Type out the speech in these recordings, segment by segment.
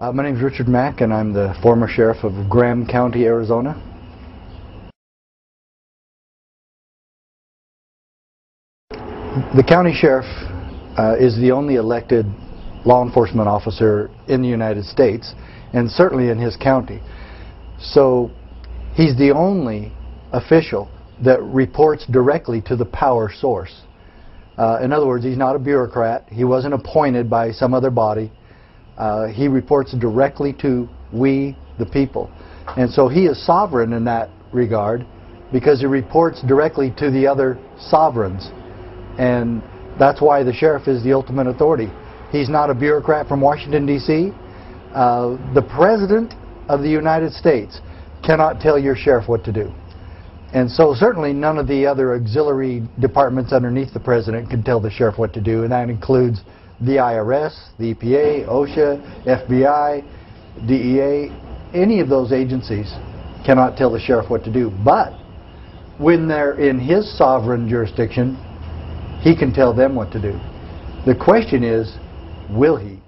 My name is Richard Mack, and I'm the former sheriff of Graham County, Arizona. The county sheriff is the only elected law enforcement officer in the United States, and certainly in his county. So he's the only official that reports directly to the power source. In other words, he's not a bureaucrat. He wasn't appointed by some other body. He reports directly to we, the people. And so he is sovereign in that regard because he reports directly to the other sovereigns. And that's why the sheriff is the ultimate authority. He's not a bureaucrat from Washington, D.C. The President of the United States cannot tell your sheriff what to do. And so certainly none of the other auxiliary departments underneath the President can tell the sheriff what to do, and that includes the IRS, the EPA, OSHA, FBI, DEA. Any of those agencies cannot tell the sheriff what to do. But when they're in his sovereign jurisdiction, he can tell them what to do. The question is, will he?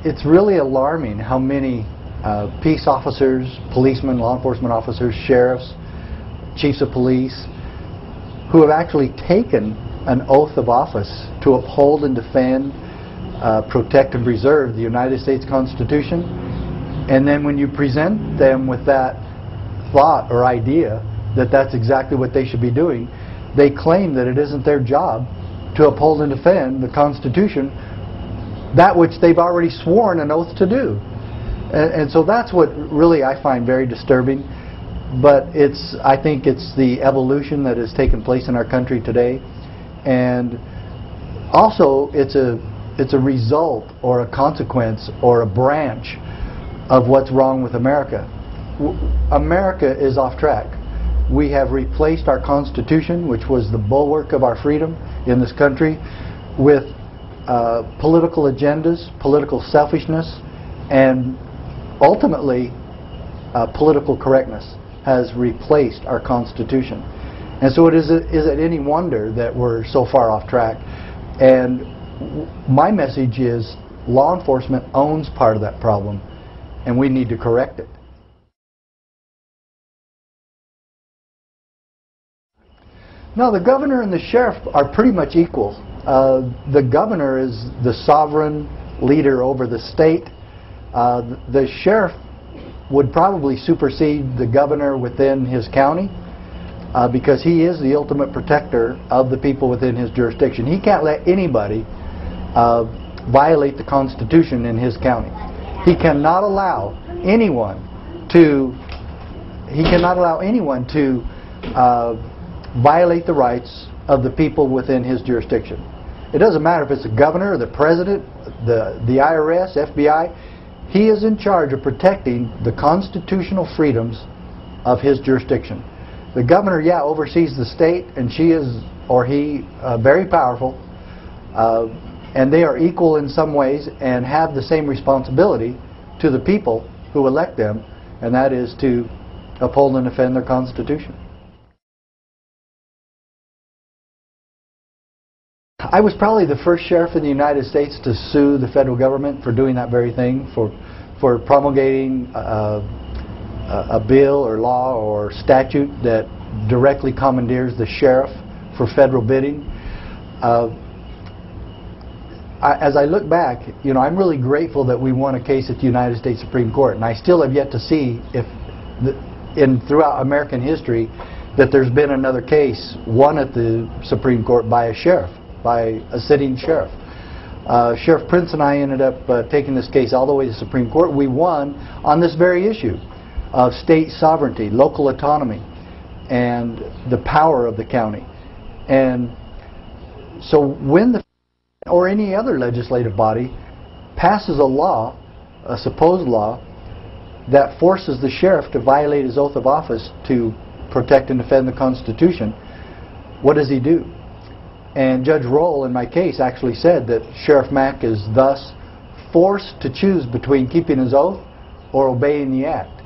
It's really alarming how many peace officers, policemen, law enforcement officers, sheriffs, chiefs of police, who have actually taken an oath of office to uphold and defend, protect and preserve the United States Constitution, and then when you present them with that thought or idea that that's exactly what they should be doing, they claim that it isn't their job to uphold and defend the Constitution, that which they've already sworn an oath to do. And so that's what really I find very disturbing. But I think it's the evolution that has taken place in our country today, and also it's a result or a consequence or a branch of what's wrong with America. America is off track. We have replaced our Constitution, which was the bulwark of our freedom in this country, with political agendas, political selfishness, and ultimately political correctness has replaced our Constitution. And so is it any wonder that we're so far off track? And my message is law enforcement owns part of that problem, and we need to correct it. No, the governor and the sheriff are pretty much equal. The governor is the sovereign leader over the state. The sheriff would probably supersede the governor within his county because he is the ultimate protector of the people within his jurisdiction. He can't let anybody violate the Constitution in his county. He cannot allow anyone to violate the rights of the people within his jurisdiction. It doesn't matter if it's the governor, the president, the IRS, FBI. He is in charge of protecting the constitutional freedoms of his jurisdiction. The governor, oversees the state, and she is, or he, very powerful, and they are equal in some ways and have the same responsibility to the people who elect them, and that is to uphold and defend their Constitution. I was probably the first sheriff in the United States to sue the federal government for doing that very thing, for promulgating a bill or law or statute that directly commandeers the sheriff for federal bidding. As I look back, I'm really grateful that we won a case at the United States Supreme Court, and I still have yet to see if throughout American history that there's been another case won at the Supreme Court by a sheriff, by a sitting sheriff. Sheriff Prince and I ended up taking this case all the way to the Supreme Court. We won on this very issue of state sovereignty, local autonomy, and the power of the county. And so when the or any other legislative body passes a law, a supposed law, that forces the sheriff to violate his oath of office to protect and defend the Constitution, what does he do? And Judge Roll, in my case, actually said that Sheriff Mack is thus forced to choose between keeping his oath or obeying the act.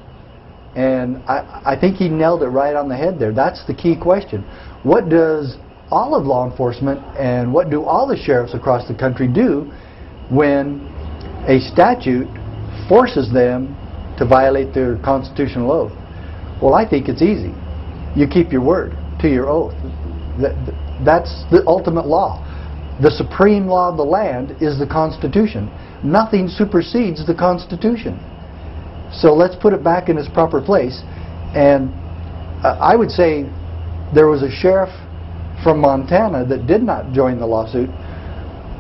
And I think he nailed it right on the head there. That's the key question. What does all of law enforcement and what do all the sheriffs across the country do when a statute forces them to violate their constitutional oath? Well, I think it's easy. You keep your word to your oath. That's the ultimate law. The supreme law of the land is the Constitution. Nothing supersedes the Constitution. So let's put it back in its proper place. And I would say there was a sheriff from Montana that did not join the lawsuit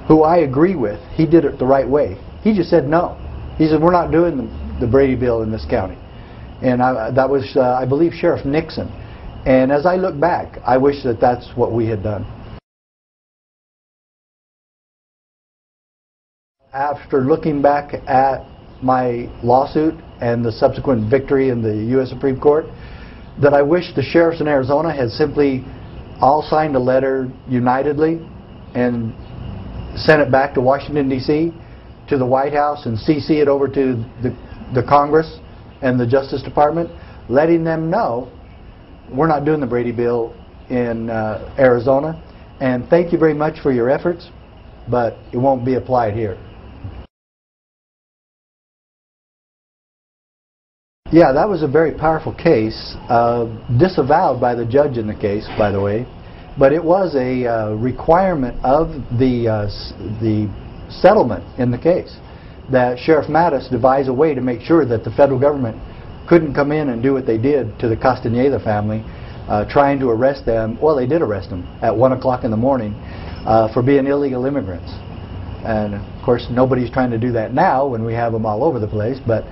who I agree with. He did it the right way. He just said no. He said, we're not doing the Brady Bill in this county. And that was, I believe, Sheriff Nixon. And as I look back, I wish that that's what we had done. After looking back at my lawsuit and the subsequent victory in the U.S. Supreme Court, that I wish the sheriffs in Arizona had simply all signed a letter unitedly and sent it back to Washington, D.C., to the White House, and CC it over to the Congress and the Justice Department, letting them know we're not doing the Brady Bill in Arizona, and thank you very much for your efforts, but it won't be applied here. Yeah, that was a very powerful case, disavowed by the judge in the case, by the way, but it was a requirement of the settlement in the case that Sheriff Mattis devise a way to make sure that the federal government couldn't come in and do what they did to the Castaneda family, trying to arrest them. Well, they did arrest them at 1 o'clock in the morning for being illegal immigrants. And of course, nobody's trying to do that now when we have them all over the place, but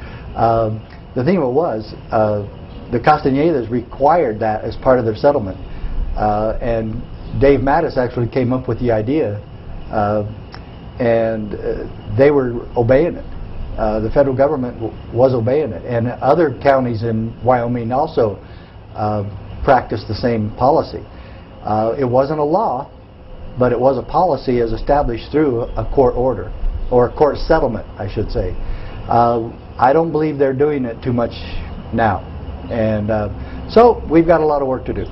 the thing of it was, the Castanedas required that as part of their settlement. And Dave Mattis actually came up with the idea, and they were obeying it. The federal government was obeying it. And other counties in Wyoming also practiced the same policy. It wasn't a law, but it was a policy as established through a court order, or a court settlement, I should say. I don't believe they're doing it too much now. And so we've got a lot of work to do.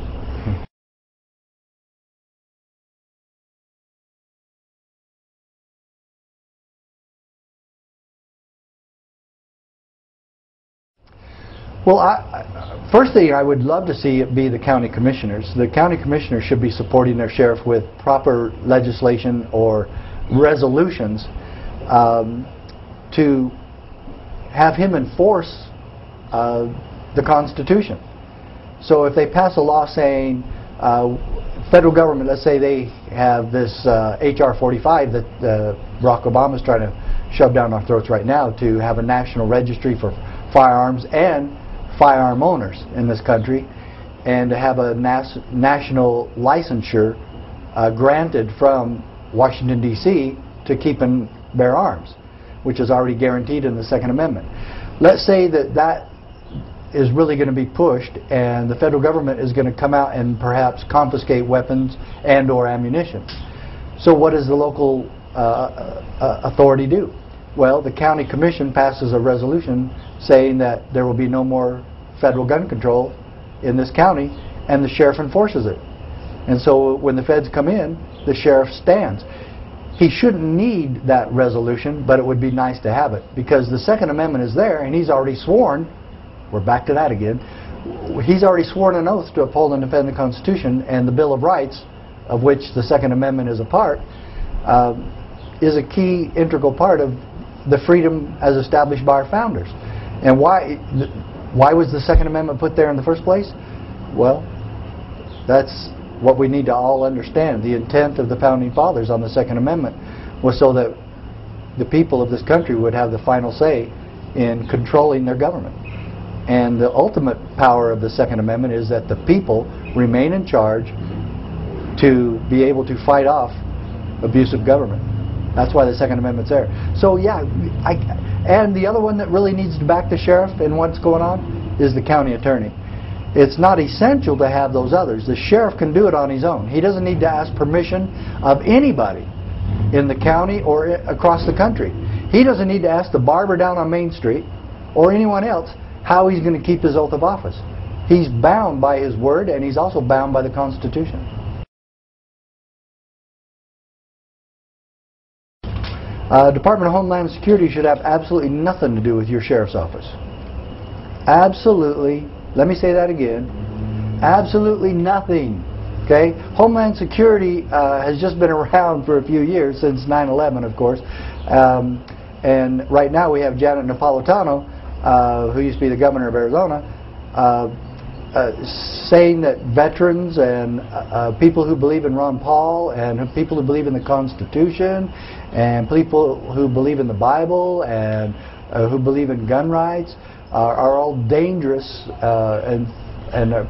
Well, first thing I would love to see it be the county commissioners. The county commissioners should be supporting their sheriff with proper legislation or resolutions to have him enforce the Constitution. So if they pass a law saying federal government, let's say they have this H.R. 45 that Barack Obama is trying to shove down our throats right now, to have a national registry for firearms and firearm owners in this country, and to have a national licensure granted from Washington, D.C. to keep and bear arms, which is already guaranteed in the Second Amendment. Let's say that that is really going to be pushed, and the federal government is going to come out and perhaps confiscate weapons and or ammunition. So what does the local authority do? Well, the county commission passes a resolution saying that there will be no more federal gun control in this county, and the sheriff enforces it. And so when the feds come in, the sheriff stands. He shouldn't need that resolution, but it would be nice to have it, because the Second Amendment is there, and he's already sworn, we're back to that again, he's already sworn an oath to uphold and defend the Constitution, and the Bill of Rights, of which the Second Amendment is a part, is a key integral part of the freedom as established by our founders. And why was the Second Amendment put there in the first place? Well, that's what we need to all understand. The intent of the Founding Fathers on the Second Amendment was so that the people of this country would have the final say in controlling their government. And the ultimate power of the Second Amendment is that the people remain in charge to be able to fight off abusive government. That's why the Second Amendment's there. So yeah, and the other one that really needs to back the sheriff in what's going on is the county attorney. It's not essential to have those others. The sheriff can do it on his own. He doesn't need to ask permission of anybody in the county or across the country. He doesn't need to ask the barber down on Main Street or anyone else how he's going to keep his oath of office. He's bound by his word, and he's also bound by the Constitution. Department of Homeland Security should have absolutely nothing to do with your sheriff's office. Absolutely, let me say that again, absolutely nothing. Okay? Homeland Security has just been around for a few years, since 9/11, of course. And right now we have Janet Napolitano, who used to be the governor of Arizona, saying that veterans and people who believe in Ron Paul and people who believe in the Constitution and people who believe in the Bible and who believe in gun rights are all dangerous and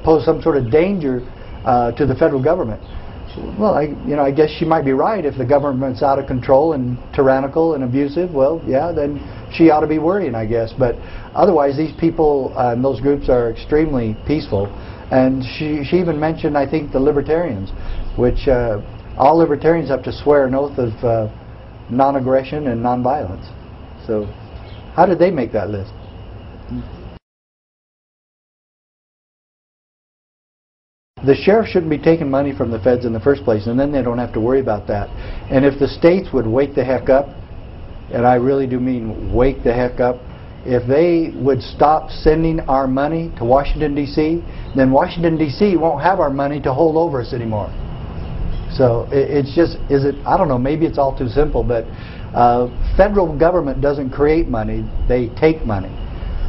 pose some sort of danger to the federal government. Well, I guess she might be right. If the government's out of control and tyrannical and abusive, well, yeah, then she ought to be worrying, I guess. But otherwise, these people and those groups are extremely peaceful. And she even mentioned, I think, the libertarians, which all libertarians have to swear an oath of non-aggression and non-violence. So how did they make that list? The sheriff shouldn't be taking money from the feds in the first place, and then they don't have to worry about that. And if the states would wake the heck up, and I really do mean wake the heck up, if they would stop sending our money to Washington, D.C., then Washington, D.C. won't have our money to hold over us anymore. So it's just, I don't know, maybe it's all too simple, but federal government doesn't create money, they take money.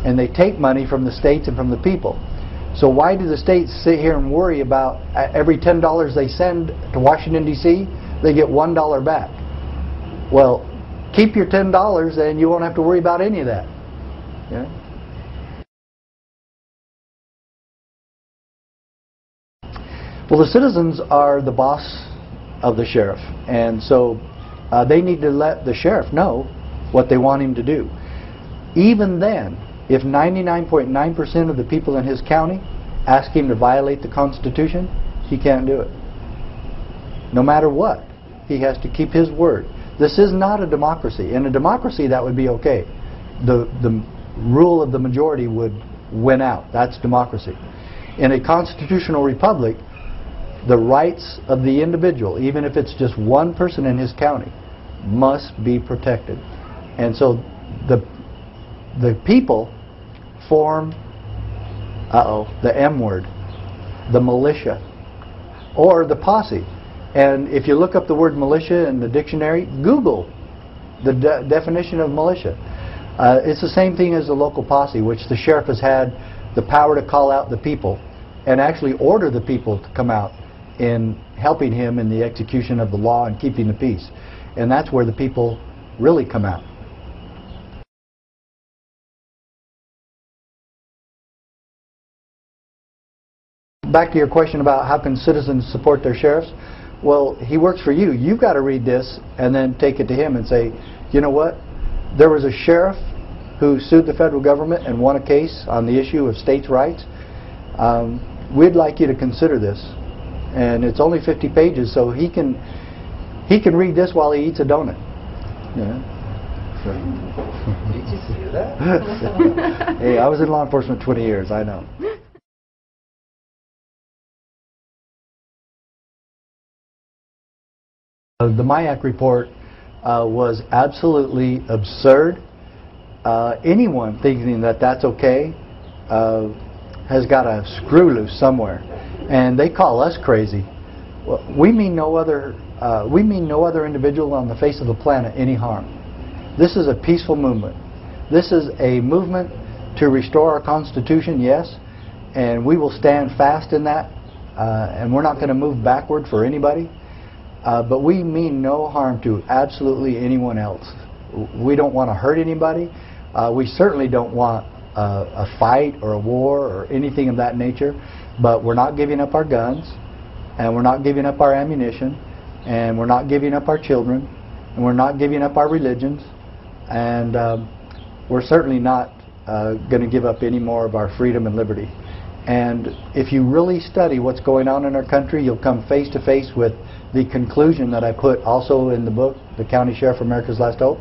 And they take money from the states and from the people. So why do the states sit here and worry about every $10 they send to Washington, D.C., they get $1 back? Well, keep your $10 and you won't have to worry about any of that. Yeah? Well, the citizens are the boss of the sheriff, and so they need to let the sheriff know what they want him to do. Even then, if 99.9% of the people in his county ask him to violate the Constitution, he can't do it. No matter what, he has to keep his word. This is not a democracy. In a democracy, that would be okay. The rule of the majority would win out. That's democracy. In a constitutional republic, the rights of the individual, even if it's just one person in his county, must be protected. And so the people form, the M word, the militia, or the posse. And if you look up the word militia in the dictionary, Google the definition of militia. It's the same thing as the local posse, which the sheriff has had the power to call out the people and actually order the people to come out in helping him in the execution of the law and keeping the peace. And that's where the people really come out. Back to your question about how can citizens support their sheriffs. Well, he works for you. You've got to read this and then take it to him and say, you know what? There was a sheriff who sued the federal government and won a case on the issue of states' rights. We'd like you to consider this. And it's only 50 pages, so he can read this while he eats a donut. Yeah. Did you see that? Hey, I was in law enforcement 20 years, I know. The Mack report was absolutely absurd. Anyone thinking that that's okay has got a screw loose somewhere, and they call us crazy. Well, we mean no other individual on the face of the planet any harm. This is a peaceful movement. This is a movement to restore our Constitution, yes, and we will stand fast in that, and we're not going to move backward for anybody. But we mean no harm to absolutely anyone else. We don't want to hurt anybody. We certainly don't want a fight or a war or anything of that nature. But we're not giving up our guns, and we're not giving up our ammunition, and we're not giving up our children, and we're not giving up our religions, and we're certainly not going to give up any more of our freedom and liberty. And if you really study what's going on in our country, you'll come face to face with the conclusion that I put also in the book, The County Sheriff, America's Last Hope,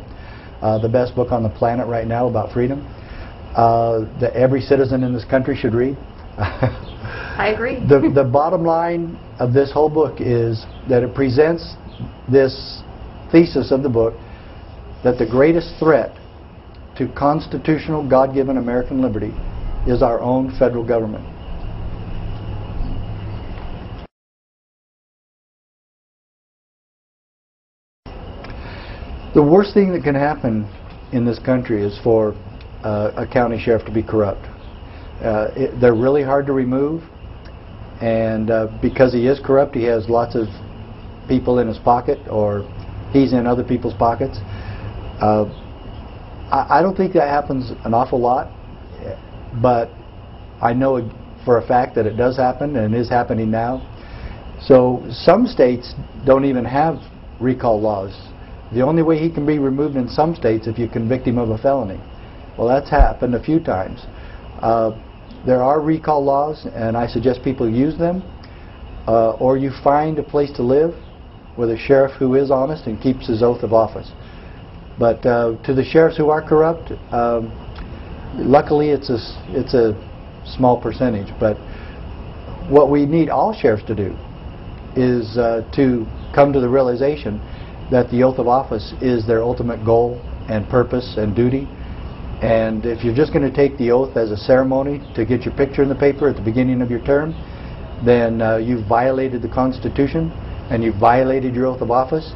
the best book on the planet right now about freedom, that every citizen in this country should read. I agree. The bottom line of this whole book is that it presents this thesis of the book that the greatest threat to constitutional, God-given American liberty is our own federal government. The worst thing that can happen in this country is for a county sheriff to be corrupt. They're really hard to remove, and because he is corrupt, he has lots of people in his pocket, or he's in other people's pockets. I don't think that happens an awful lot, but I know for a fact that it does happen and is happening now. So some states don't even have recall laws. The only way he can be removed in some states if you convict him of a felony. Well, that's happened a few times. There are recall laws, and I suggest people use them, or you find a place to live with a sheriff who is honest and keeps his oath of office. But to the sheriffs who are corrupt, luckily it's a small percentage. But what we need all sheriffs to do is to come to the realization that the oath of office is their ultimate goal and purpose and duty. And if you're just going to take the oath as a ceremony to get your picture in the paper at the beginning of your term, then you've violated the Constitution, and you've violated your oath of office,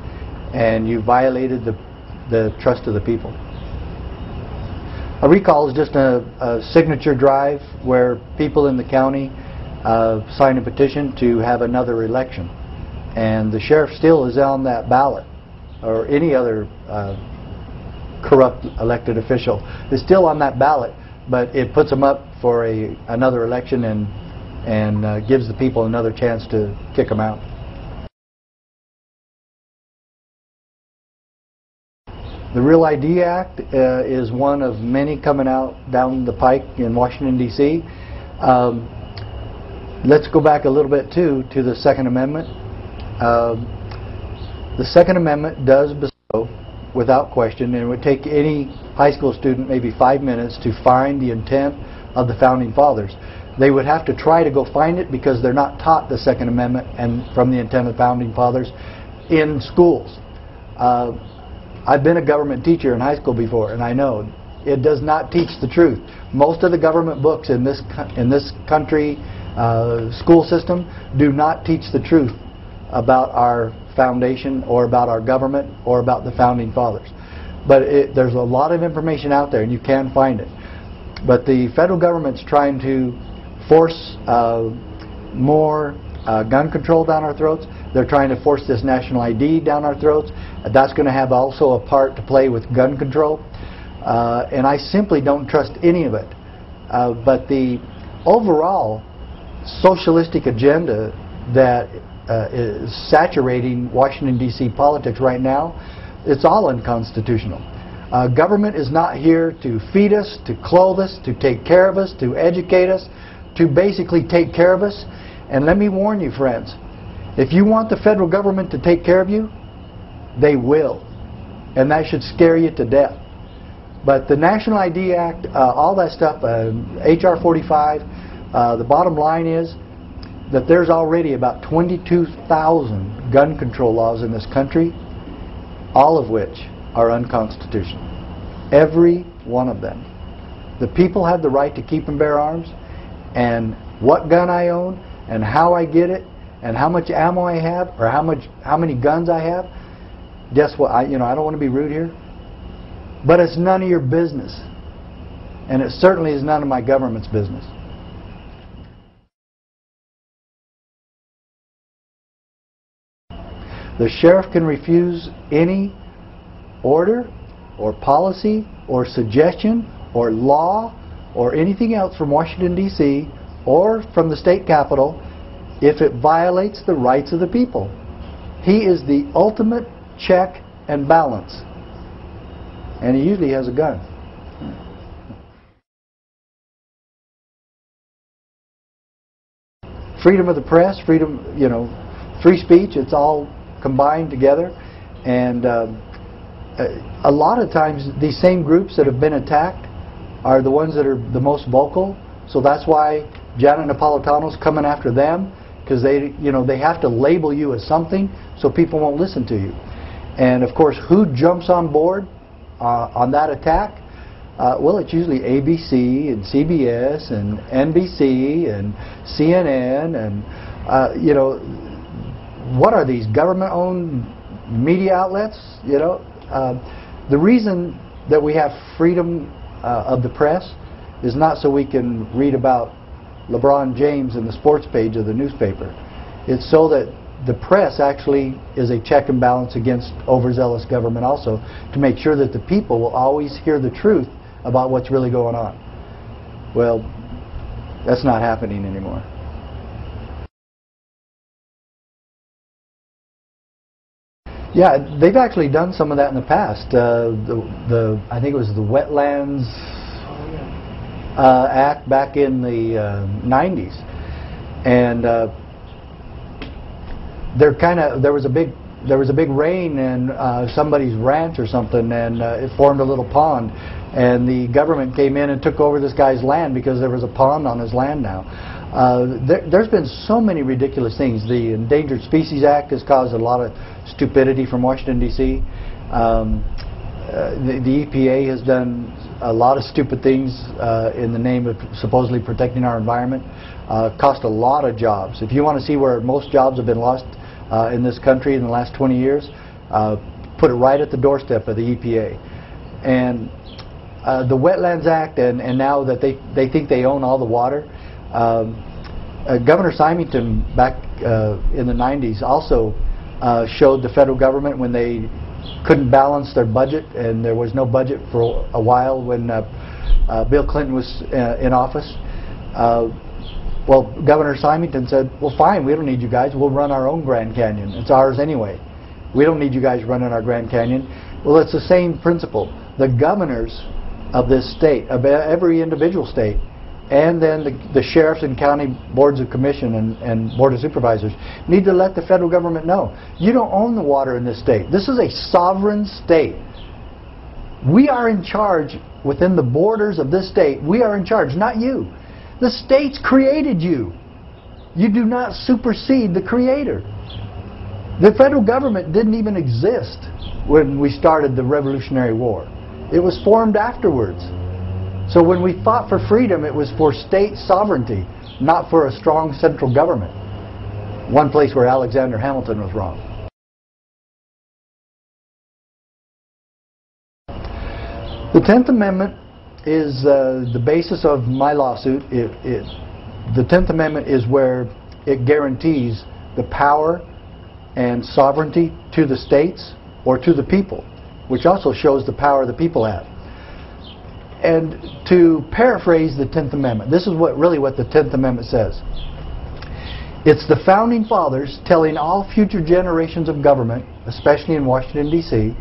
and you've violated the trust of the people. A recall is just a signature drive where people in the county sign a petition to have another election. And the sheriff still is on that ballot, or any other corrupt elected official is still on that ballot, but it puts them up for another election and gives the people another chance to kick them out. The Real ID Act is one of many coming out down the pike in Washington, D.C. Let's go back a little bit too to the Second Amendment. The Second Amendment does bestow, without question, and it would take any high school student maybe 5 minutes to find the intent of the Founding Fathers. They would have to try to go find it because they're not taught the Second Amendment and from the intent of the Founding Fathers in schools. I've been a government teacher in high school before, and I know it does not teach the truth. Most of the government books in this country school system do not teach the truth about our foundation or about our government or about the Founding Fathers. But there's a lot of information out there, and you can find it. But the federal government's trying to force more gun control down our throats. They're trying to force this national ID down our throats. That's going to have also a part to play with gun control. And I simply don't trust any of it. But the overall socialistic agenda that is saturating Washington, D.C. politics right now, it's all unconstitutional. Government is not here to feed us, to clothe us, to take care of us, to educate us, to basically take care of us. And let me warn you, friends, if you want the federal government to take care of you, they will. And that should scare you to death. But the National ID Act, all that stuff, H.R. 45, the bottom line is that there's already about 22,000 gun control laws in this country, all of which are unconstitutional. Every one of them. The people have the right to keep and bear arms, and what gun I own, and how I get it, and how much ammo I have, or how many guns I have. Guess what? I don't want to be rude here, but it's none of your business, and it certainly is none of my government's business. The sheriff can refuse any order or policy or suggestion or law or anything else from Washington, D.C. or from the state capitol if it violates the rights of the people. He is the ultimate check and balance. And he usually has a gun. Freedom of the press, freedom, free speech, it's all combined together. And a lot of times these same groups that have been attacked are the ones that are the most vocal. So that's why Janet Napolitano's coming after them, because they have to label you as something so people won't listen to you. And of course, who jumps on board on that attack, well, it's usually ABC and CBS and NBC and CNN and you know, what are these government-owned media outlets? You know, the reason that we have freedom of the press is not so we can read about LeBron James in the sports page of the newspaper. It's so that the press actually is a check and balance against overzealous government also, to make sure that the people will always hear the truth about what's really going on. Well, that's not happening anymore. Yeah, they've actually done some of that in the past. I think it was the Wetlands Act back in the 90s, and there was a big rain in somebody's ranch or something, and it formed a little pond, and the government came in and took over this guy's land because there was a pond on his land now. There's been so many ridiculous things. The Endangered Species Act has caused a lot of stupidity from Washington, D.C. The EPA has done a lot of stupid things in the name of supposedly protecting our environment. Cost a lot of jobs. If you want to see where most jobs have been lost in this country in the last 20 years, put it right at the doorstep of the EPA. And the Wetlands Act, and now that they think they own all the water, Governor Symington back in the 90s also showed the federal government when they couldn't balance their budget, and there was no budget for a while when Bill Clinton was in office. Well, Governor Symington said, well, fine, we don't need you guys. We'll run our own Grand Canyon. It's ours anyway. We don't need you guys running our Grand Canyon. Well, it's the same principle. The governors of this state, of every individual state, and then the sheriffs and county boards of commission and board of supervisors need to let the federal government know, you don't own the water in this state. This is a sovereign state. We are in charge within the borders of this state. We are in charge, not you. The states created you. You do not supersede the creator. The federal government didn't even exist when we started the Revolutionary War. It was formed afterwards. So when we fought for freedom, it was for state sovereignty, not for a strong central government. One place where Alexander Hamilton was wrong. The 10th Amendment is the basis of my lawsuit. The 10th Amendment is where it guarantees the power and sovereignty to the states or to the people, which also shows the power the people have. And to paraphrase the 10th Amendment, this is what the 10th Amendment says. It's the Founding Fathers telling all future generations of government, especially in Washington, D.C.,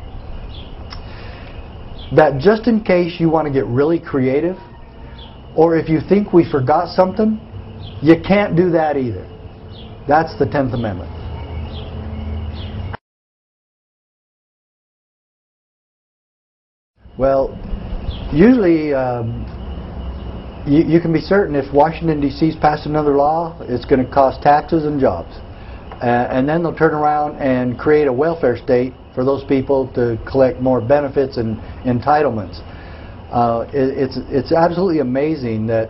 that just in case you want to get really creative, or if you think we forgot something, you can't do that either. That's the 10th Amendment. Well, usually you can be certain if Washington, D.C.'s passed another law, it's going to cost taxes and jobs. And then they'll turn around and create a welfare state for those people to collect more benefits and entitlements. It's absolutely amazing that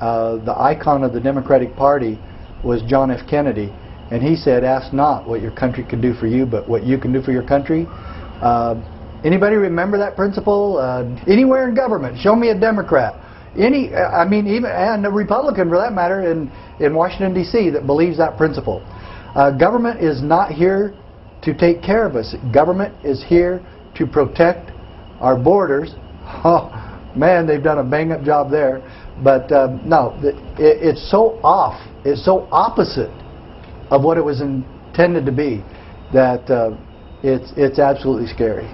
the icon of the Democratic Party was John F. Kennedy, and he said, ask not what your country can do for you, but what you can do for your country. Anybody remember that principle? Anywhere in government, show me a Democrat. Even and a Republican for that matter in Washington, D.C. that believes that principle. Government is not here to take care of us. Government is here to protect our borders. Oh, man, they've done a bang-up job there. But no, it's so off. It's so opposite of what it was intended to be that it's absolutely scary.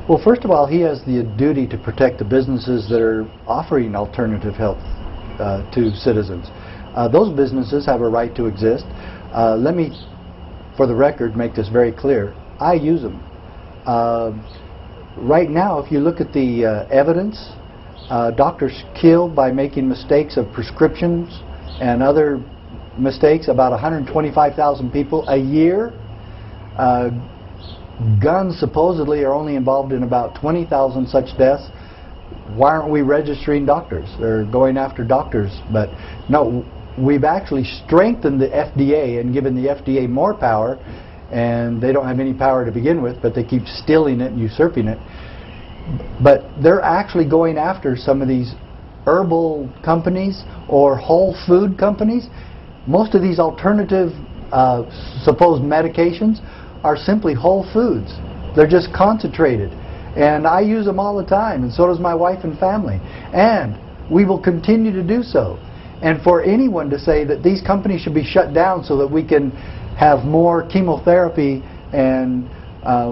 Well, first of all, he has the duty to protect the businesses that are offering alternative health to citizens. Those businesses have a right to exist. Let me, for the record, make this very clear. I use them. Right now, if you look at the evidence, doctors kill by making mistakes of prescriptions and other mistakes, about 125,000 people a year. Guns supposedly are only involved in about 20,000 such deaths. Why aren't we registering doctors? They're going after doctors. But no, we've actually strengthened the FDA and given the FDA more power, and they don't have any power to begin with, but they keep stealing it and usurping it. But they're actually going after some of these herbal companies or whole food companies. Most of these alternative supposed medications are simply whole foods. They're just concentrated. And I use them all the time, and so does my wife and family. And we will continue to do so. And for anyone to say that these companies should be shut down so that we can have more chemotherapy and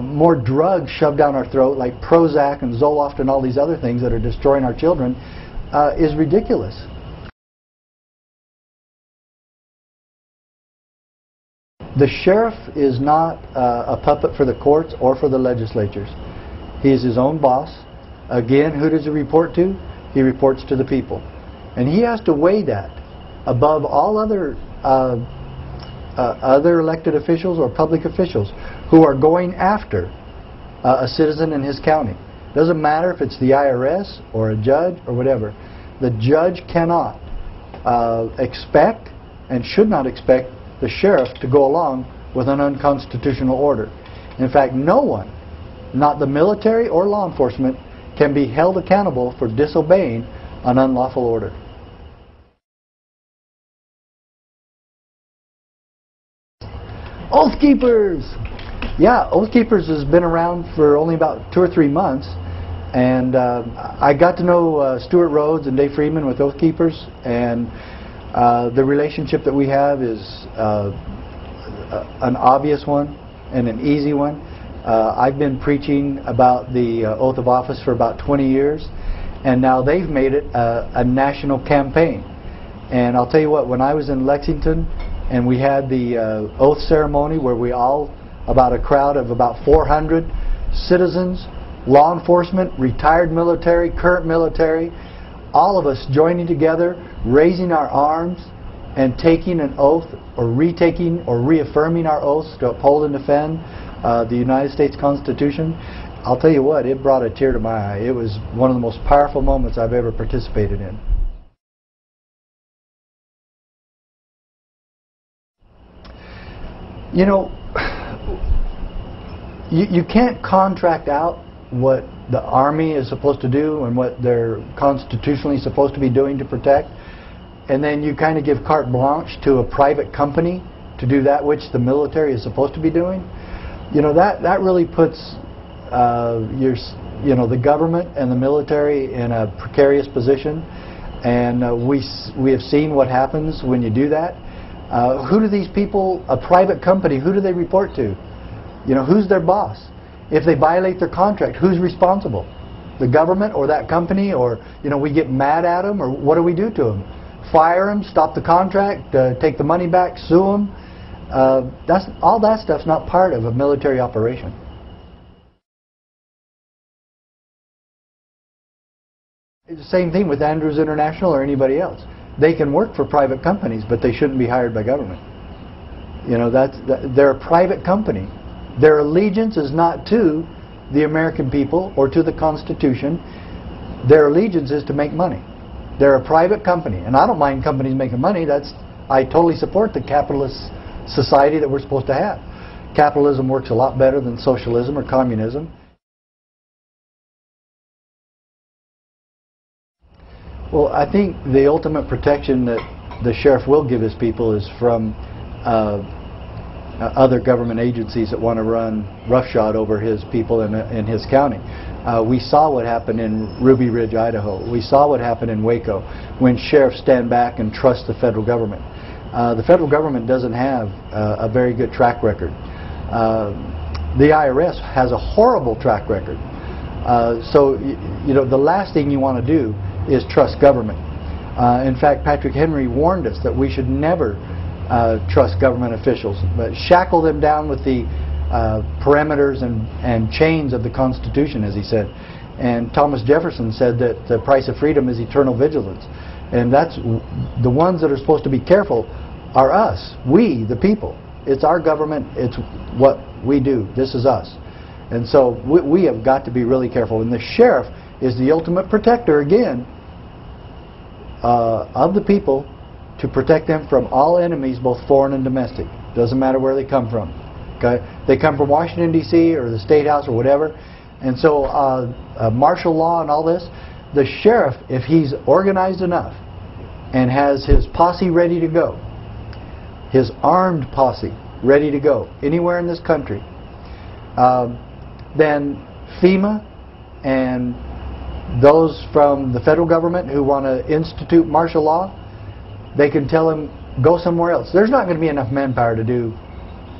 more drugs shoved down our throat, like Prozac and Zoloft and all these other things that are destroying our children, is ridiculous. The sheriff is not a puppet for the courts or for the legislatures. He is his own boss. Again, who does he report to? He reports to the people. And he has to weigh that above all other elected officials or public officials who are going after a citizen in his county. Doesn't matter if it's the IRS or a judge or whatever. The judge cannot expect and should not expect the sheriff to go along with an unconstitutional order. In fact, no one, not the military or law enforcement, can be held accountable for disobeying an unlawful order. Oath Keepers! Yeah, Oath Keepers has been around for only about 2 or 3 months, and I got to know Stuart Rhodes and Dave Freeman with Oath Keepers, and the relationship that we have is an obvious one and an easy one. I've been preaching about the oath of office for about 20 years, and now they've made it a national campaign. And I'll tell you what, when I was in Lexington and we had the oath ceremony where we all, about a crowd of about 400 citizens, law enforcement, retired military, current military, all of us joining together, raising our arms and taking an oath, or retaking or reaffirming our oaths to uphold and defend the United States Constitution. I'll tell you what, it brought a tear to my eye. It was one of the most powerful moments I've ever participated in. You know, you can't contract out what the Army is supposed to do and what they're constitutionally supposed to be doing to protect, and then you kind of give carte blanche to a private company to do that which the military is supposed to be doing. You know, that really puts the government and the military in a precarious position, and we have seen what happens when you do that. Who do these people, a private company, who do they report to? You know, who's their boss? If they violate their contract, who's responsible? The government or that company? Or, you know, we get mad at them, or what do we do to them? Fire them, stop the contract, take the money back, sue them? All that stuff's not part of a military operation. It's the same thing with Andrews International or anybody else. They can work for private companies, but they shouldn't be hired by government. You know, they're a private company. Their allegiance is not to the American people or to the Constitution. Their allegiance is to make money. They're a private company, and I don't mind companies making money. I totally support the capitalist society that we're supposed to have. Capitalism works a lot better than socialism or communism. Well, I think the ultimate protection that the sheriff will give his people is from other government agencies that want to run roughshod over his people in his county. We saw what happened in Ruby Ridge, Idaho. We saw what happened in Waco when sheriffs stand back and trust the federal government. The federal government doesn't have a very good track record. The IRS has a horrible track record. So, you know, the last thing you want to do is trust government. In fact, Patrick Henry warned us that we should never trust government officials, but shackle them down with the parameters and chains of the Constitution, as he said. And Thomas Jefferson said that the price of freedom is eternal vigilance. And that's the ones that are supposed to be careful are us, we, the people. It's our government. It's what we do. This is us. And so we have got to be really careful. And the sheriff is the ultimate protector, again, of the people, to protect them from all enemies, both foreign and domestic. Doesn't matter where they come from. Okay? They come from Washington, D.C. or the State House or whatever. And so martial law and all this, the sheriff, if he's organized enough and has his posse ready to go, his armed posse ready to go anywhere in this country, then FEMA and those from the federal government who want to institute martial law, they can tell him, go somewhere else. There's not going to be enough manpower to do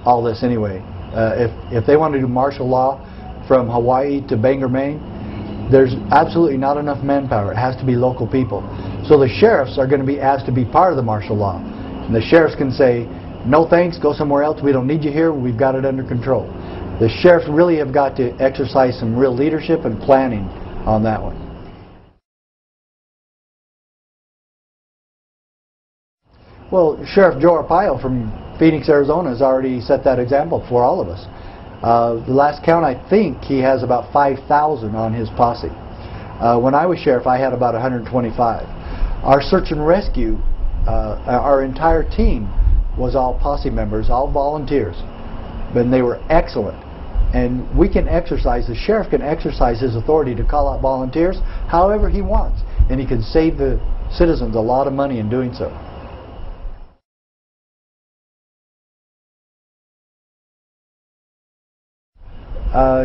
all this anyway. If they want to do martial law from Hawaii to Bangor, Maine, there's absolutely not enough manpower. It has to be local people. So the sheriffs are going to be asked to be part of the martial law. And the sheriffs can say, no thanks, go somewhere else. We don't need you here. We've got it under control. The sheriffs really have got to exercise some real leadership and planning on that one. Well, Sheriff Joe Arpaio from Phoenix, Arizona has already set that example for all of us. The last count, I think he has about 5,000 on his posse. When I was sheriff, I had about 125. Our search and rescue, our entire team was all posse members, all volunteers. But they were excellent. And we can exercise, the sheriff can exercise his authority to call out volunteers however he wants. And he can save the citizens a lot of money in doing so.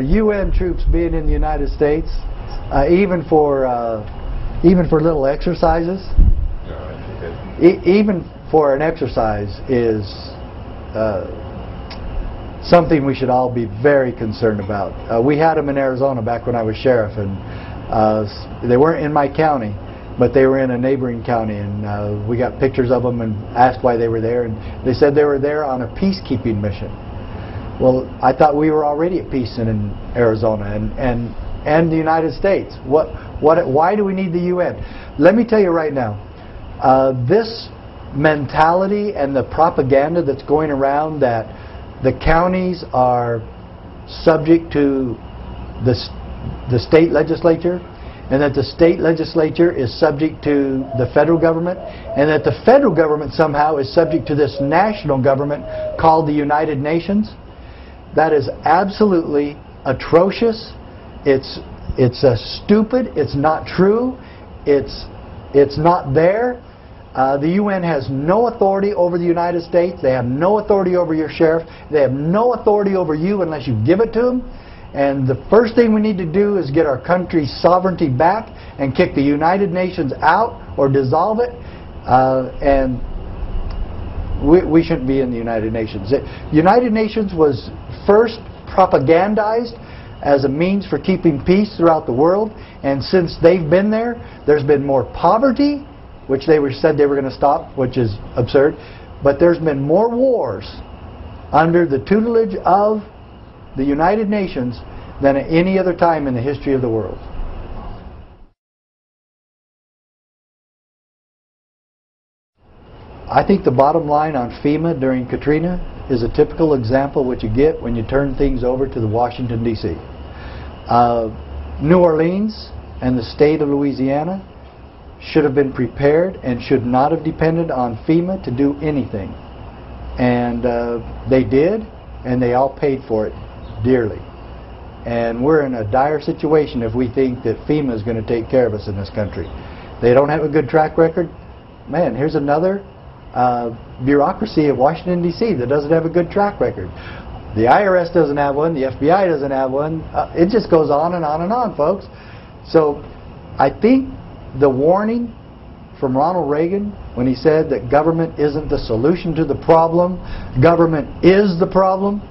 UN troops being in the United States, even for little exercises, even for an exercise, is something we should all be very concerned about. We had them in Arizona back when I was sheriff, and they weren't in my county, but they were in a neighboring county, and we got pictures of them and asked why they were there, and they said they were there on a peacekeeping mission. Well, I thought we were already at peace in Arizona and the United States. Why do we need the UN? Let me tell you right now, this mentality and the propaganda that's going around that the counties are subject to the state legislature, and that the state legislature is subject to the federal government, and that the federal government somehow is subject to this national government called the United Nations. That is absolutely atrocious. It's stupid. It's not true. It's not there. The UN has no authority over the United States. They have no authority over your sheriff. They have no authority over you unless you give it to them. And the first thing we need to do is get our country's sovereignty back and kick the United Nations out or dissolve it. And we shouldn't be in the United Nations. The United Nations was first propagandized as a means for keeping peace throughout the world, and since they've been there, there's been more poverty, which they said they were going to stop, which is absurd, but there's been more wars under the tutelage of the United Nations than at any other time in the history of the world. I think the bottom line on FEMA during Katrina is a typical example what you get when you turn things over to the Washington, D.C. New Orleans and the state of Louisiana should have been prepared and should not have depended on FEMA to do anything. And they did, and they all paid for it dearly. And we're in a dire situation if we think that FEMA is going to take care of us in this country. They don't have a good track record. Man, here's another bureaucracy of Washington, D.C. that doesn't have a good track record. The IRS doesn't have one. The FBI doesn't have one. It just goes on and on and on, folks. So I think the warning from Ronald Reagan when he said that government isn't the solution to the problem, government is the problem,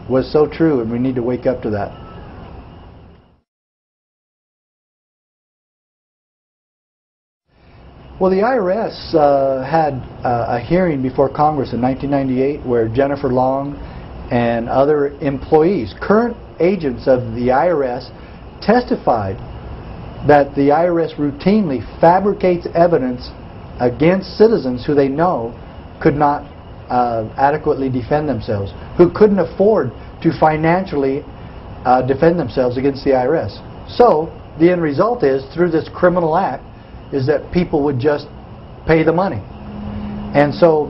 was so true, and we need to wake up to that. Well, the IRS had a hearing before Congress in 1998 where Jennifer Long and other employees, current agents of the IRS, testified that the IRS routinely fabricates evidence against citizens who they know could not adequately defend themselves, who couldn't afford to financially defend themselves against the IRS. So the end result is, through this criminal act, is that people would just pay the money. And so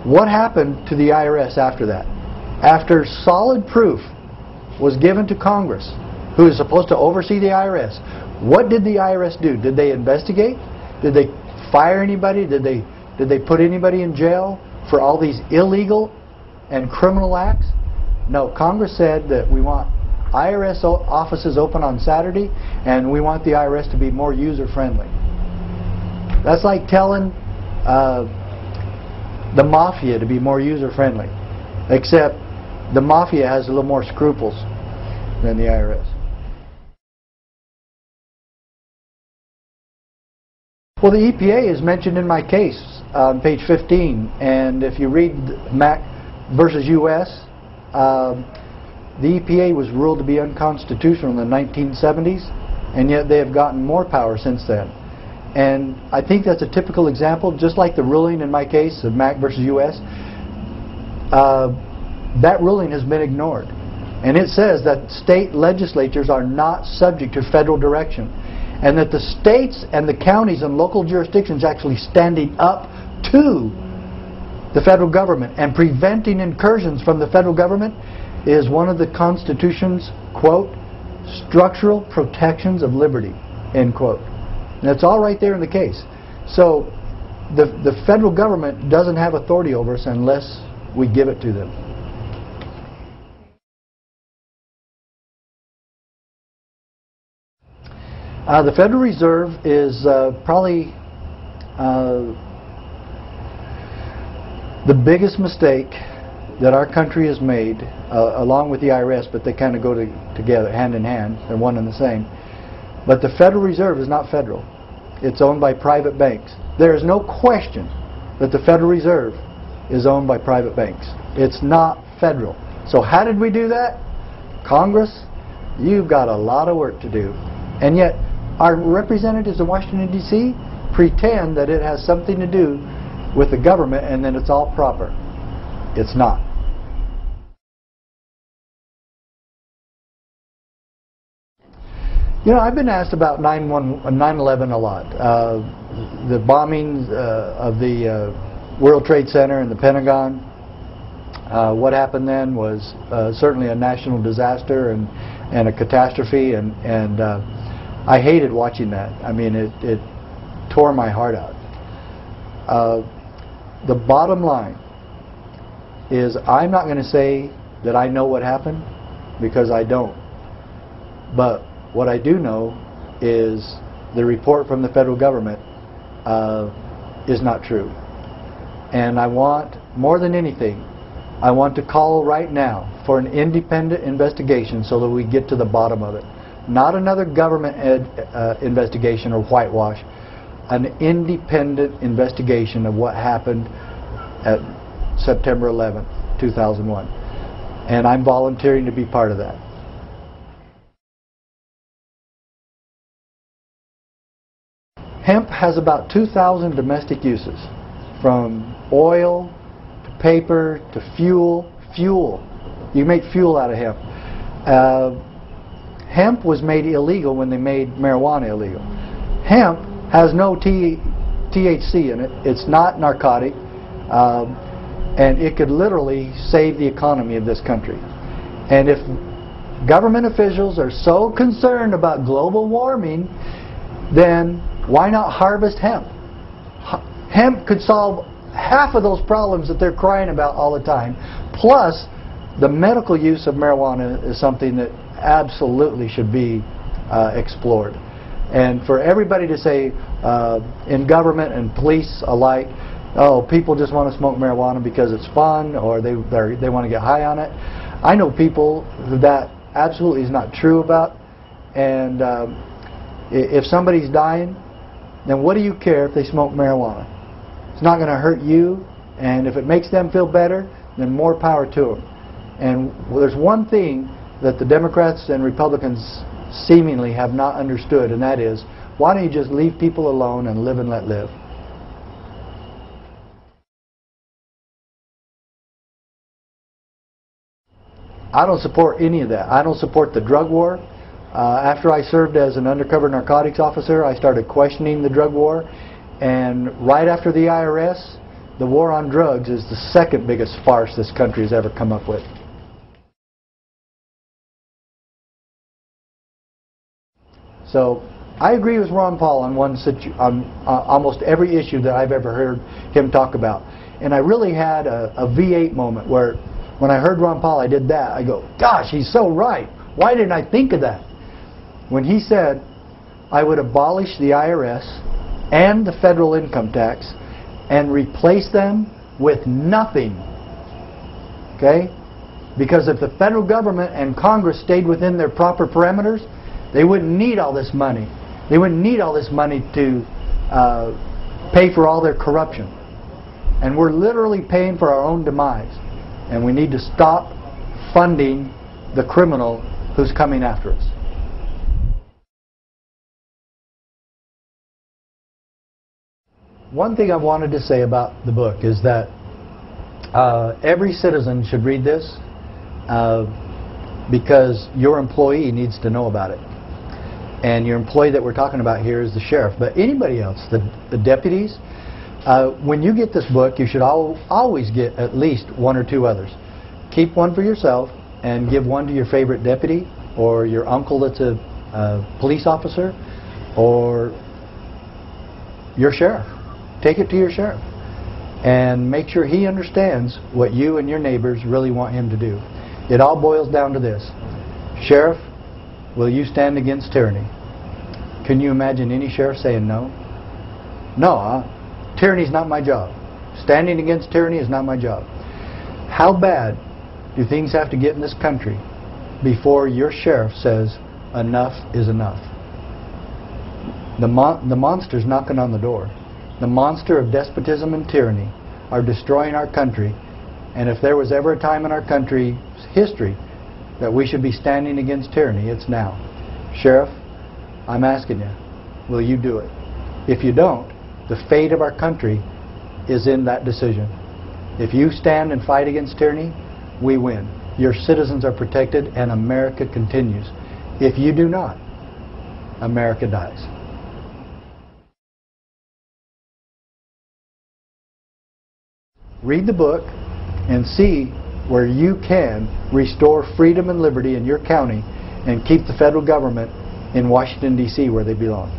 what happened to the IRS after that? After solid proof was given to Congress, who is supposed to oversee the IRS, what did the IRS do? Did they investigate? Did they fire anybody? Did they put anybody in jail for all these illegal and criminal acts? No, Congress said that we want IRS offices open on Saturday, and we want the IRS to be more user-friendly. That's like telling the mafia to be more user-friendly, except the mafia has a little more scruples than the IRS. Well, the EPA is mentioned in my case on page 15, and if you read Mack versus U.S., the EPA was ruled to be unconstitutional in the 1970s, and yet they have gotten more power since then. And I think that's a typical example, just like the ruling in my case of Mack versus U.S. That ruling has been ignored. And it says that state legislatures are not subject to federal direction, and that the states and the counties and local jurisdictions actually standing up to the federal government and preventing incursions from the federal government is one of the Constitution's, quote, structural protections of liberty, end quote. And it's all right there in the case. So the federal government doesn't have authority over us unless we give it to them. The Federal Reserve is probably the biggest mistake that our country has made, along with the IRS, but they kind of go together, hand in hand. They're one and the same. But the Federal Reserve is not federal. It's owned by private banks. There is no question that the Federal Reserve is owned by private banks. It's not federal. So how did we do that? Congress, you've got a lot of work to do. And yet, our representatives in Washington, D.C. pretend that it has something to do with the government and then it's all proper. It's not. You know, I've been asked about 9/11 a lot. The bombings of the World Trade Center and the Pentagon. What happened then was certainly a national disaster and a catastrophe, and I hated watching that. I mean, it tore my heart out. The bottom line is, I'm not going to say that I know what happened, because I don't. But what I do know is the report from the federal government is not true. And I want, more than anything, I want to call right now for an independent investigation so that we get to the bottom of it. Not another government investigation or whitewash. An independent investigation of what happened at September 11th, 2001. And I'm volunteering to be part of that. Hemp has about 2,000 domestic uses, from oil to paper to fuel. Fuel. You make fuel out of hemp. Hemp was made illegal when they made marijuana illegal. Hemp has no THC in it. It's not narcotic. And it could literally save the economy of this country. And if government officials are so concerned about global warming, then why not harvest hemp? Hemp could solve half of those problems that they're crying about all the time. Plus, the medical use of marijuana is something that absolutely should be explored. And for everybody to say in government and police alike, oh, people just want to smoke marijuana because it's fun, or they want to get high on it. I know people who that absolutely is not true about. And if somebody's dying, then what do you care if they smoke marijuana? It's not going to hurt you, and if it makes them feel better, then more power to them. And there's one thing that the Democrats and Republicans seemingly have not understood, and that is, why don't you just leave people alone and live and let live? I don't support any of that. I don't support the drug war. After I served as an undercover narcotics officer, I started questioning the drug war. And right after the IRS, the war on drugs is the second biggest farce this country has ever come up with. So I agree with Ron Paul on almost every issue that I've ever heard him talk about. And I really had a V8 moment where when I heard Ron Paul, I did that. I go, gosh, he's so right. Why didn't I think of that? When he said, I would abolish the IRS and the federal income tax and replace them with nothing. Okay? Because if the federal government and Congress stayed within their proper parameters, they wouldn't need all this money. They wouldn't need all this money to pay for all their corruption. And we're literally paying for our own demise. And we need to stop funding the criminal who's coming after us. One thing I wanted to say about the book is that every citizen should read this because your employee needs to know about it. And your employee that we're talking about here is the sheriff. But anybody else, the deputies, when you get this book, you should always get at least one or two others. Keep one for yourself and give one to your favorite deputy or your uncle that's a police officer or your sheriff. Take it to your sheriff and make sure he understands what you and your neighbors really want him to do. It all boils down to this. Sheriff, will you stand against tyranny? Can you imagine any sheriff saying no? No, tyranny's not my job. Standing against tyranny is not my job. How bad do things have to get in this country before your sheriff says enough is enough? The monster's knocking on the door. The monster of despotism and tyranny are destroying our country, and if there was ever a time in our country's history that we should be standing against tyranny, it's now. Sheriff, I'm asking you, will you do it? If you don't, the fate of our country is in that decision. If you stand and fight against tyranny, we win. Your citizens are protected and America continues. If you do not, America dies. Read the book and see where you can restore freedom and liberty in your county and keep the federal government in Washington, D.C. where they belong.